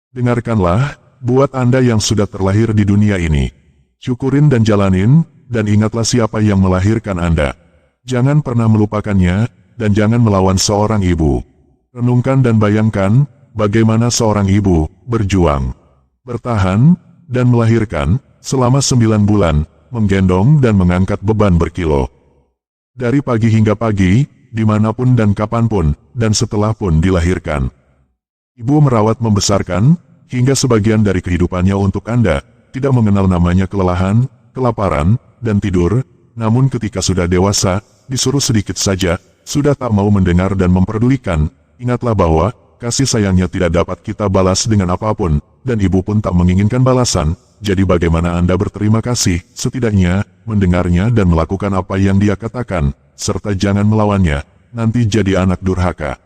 Dengarkanlah, buat Anda yang sudah terlahir di dunia ini. Syukurin dan jalanin, dan ingatlah siapa yang melahirkan Anda. Jangan pernah melupakannya, dan jangan melawan seorang ibu. Renungkan dan bayangkan, bagaimana seorang ibu berjuang, bertahan, dan melahirkan, selama 9 bulan, menggendong dan mengangkat beban berkilo. Dari pagi hingga pagi, dimanapun dan kapanpun, dan setelah pun dilahirkan. Ibu merawat membesarkan, hingga sebagian dari kehidupannya untuk Anda, tidak mengenal namanya kelelahan, kelaparan, dan tidur, namun ketika sudah dewasa, disuruh sedikit saja, sudah tak mau mendengar dan memperdulikan. Ingatlah bahwa, kasih sayangnya tidak dapat kita balas dengan apapun, dan ibu pun tak menginginkan balasan. Jadi bagaimana Anda berterima kasih, setidaknya, mendengarnya dan melakukan apa yang dia katakan, serta jangan melawannya, nanti jadi anak durhaka.